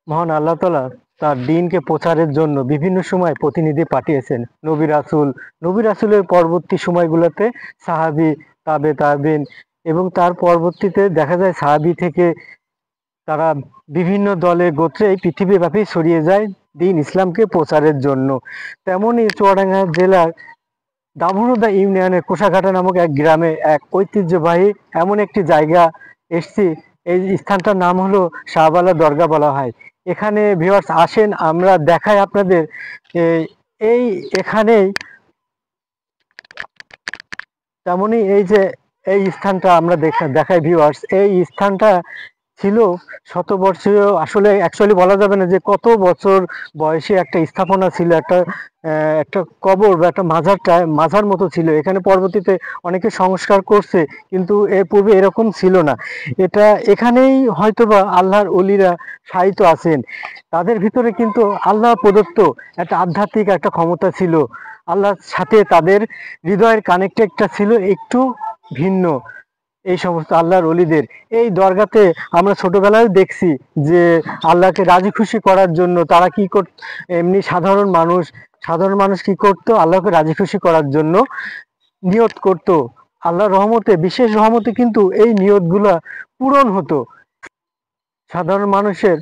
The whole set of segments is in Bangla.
মহান আল্লাহ তাআলা তার দ্বীনকে প্রচারের জন্য বিভিন্ন সময় প্রতিনিধি পাঠিয়েছেন। নবী রাসূলের পরবর্তী সময়গুলোতে সাহাবী, তাবেঈন এবং তার পরবর্তীতে দেখা যায় সাহাবী থেকে তারা বিভিন্ন দলে গোত্রে এই পৃথিবীব্যাপী ছড়িয়ে যায় দ্বীন ইসলামকে প্রচারের জন্য। তেমনই চুয়াডাঙ্গা জেলার দামুড়হুদা ইউনিয়নের কোষাঘাটা নামক এক গ্রামে এক ঐতিহ্যবাহী এমন একটি জায়গা এসছি। এই স্থানটার নাম হলো শাহবালা দরগা বলা হয়। এখানে ভিউয়ার্স আসেন, আমরা দেখাই আপনাদের। এই এখানেই তেমনই এই যে এই স্থানটা আমরা দেখাই ভিউয়ার্স, এই স্থানটা ছিল শতবর্ষীয়। আসলে অ্যাকচুয়ালি বলা যাবে না যে কত বছর বয়সী একটা স্থাপনা ছিল, একটা কবর বা একটা মাজার মতো ছিল। এখানে পরবর্তীতে অনেকে সংস্কার করছে, কিন্তু এর পূর্বে এরকম ছিল না। এখানেই হয়তোবা আল্লাহর ওলিরা শায়িত আছেন। তাদের ভিতরে কিন্তু আল্লাহ প্রদত্ত একটা আধ্যাত্মিক একটা ক্ষমতা ছিল। আল্লাহর সাথে তাদের হৃদয়ের কানেক্টেডটা ছিল একটু ভিন্ন। এই সমস্ত আল্লাহর ওলিদের এই দরগাতে আমরা ছোটবেলায় দেখছি যে আল্লাহকে রাজি খুশি করার জন্য তারা কি করত। এমনি সাধারণ মানুষ কি করত, আল্লাহকে রাজি খুশি করার জন্য নিয়ত করত। আল্লাহর রহমতে, বিশেষ রহমতে কিন্তু এই নিয়তগুলা পূরণ হতো। সাধারণ মানুষের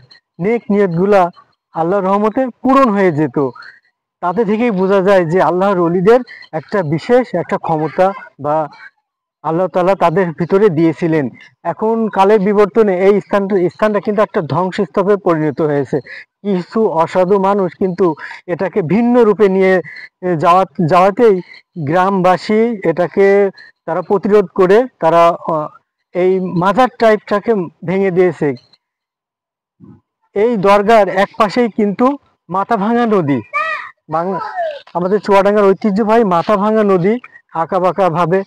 নেক নিয়তগুলা আল্লাহর রহমতে পূরণ হয়ে যেত। তাতে থেকেই বোঝা যায় যে আল্লাহর ওলিদের একটা বিশেষ একটা ক্ষমতা বা আল্লাহ তাআলা তাদের ভিতরে দিয়েছিলেন। এখন কালের বিবর্তনে এই স্থানটা কিন্তু একটা ধ্বংসস্তূপে পরিণত হয়েছে। কিছু অসাধু মানুষ কিন্তু এটাকে ভিন্ন রূপে নিয়ে যাওয়াতেই গ্রামবাসী এটাকে তারা প্রতিরোধ করে তারা এই মাজার টাইপটাকে ভেঙে দিয়েছে। এই দরগার এক পাশেই কিন্তু মাথাভাঙা নদী, আমাদের চুয়াডাঙ্গার ঐতিহ্যবাহী মাথাভাঙা নদী আঁকাবাঁকা ভাবে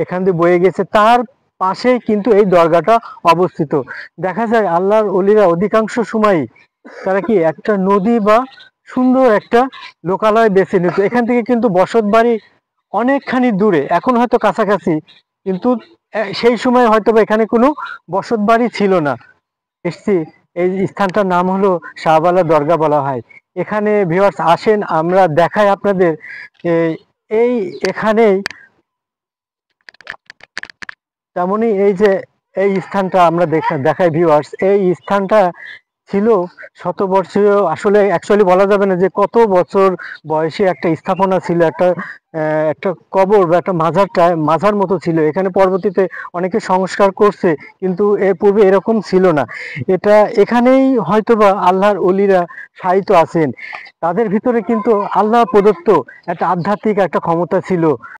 এখান দিয়ে বয়ে গেছে। তার পাশেই কিন্তু এই দরগাটা অবস্থিত। দেখা যায় আল্লাহর ওলিরা অধিকাংশ সময়ই তারা কি একটা নদী বা সুন্দর একটা লোকালয় বেছে নিত। এখান থেকে কিন্তু বসত বাড়ি অনেকখানি দূরে, এখন হয়তো কাছাকাছি, কিন্তু সেই সময় হয়তো বা এখানে কোনো বসত বাড়ি ছিল না। এসছি, এই স্থানটার নাম হলো শাহবালা দরগা বলা হয়। এখানে ভিউয়ার্স আসেন, আমরা দেখাই আপনাদের। এই এখানেই তেমনই এই যে এই স্থানটা আমরা দেখাই ভিউয়ার্স, এই স্থানটা ছিল শতবর্ষীয়। আসলে অ্যাকচুয়ালি বলা যাবে না যে কত বছর বয়সী একটা স্থাপনা ছিল, একটা কবর বা একটা মাজার মতো ছিল। এখানে পরবর্তীতে অনেকে সংস্কার করছে, কিন্তু এর পূর্বে এরকম ছিল না। এখানেই হয়তোবা আল্লাহর ওলিরা শায়িত আছেন। তাদের ভিতরে কিন্তু আল্লাহ প্রদত্ত একটা আধ্যাত্মিক একটা ক্ষমতা ছিল।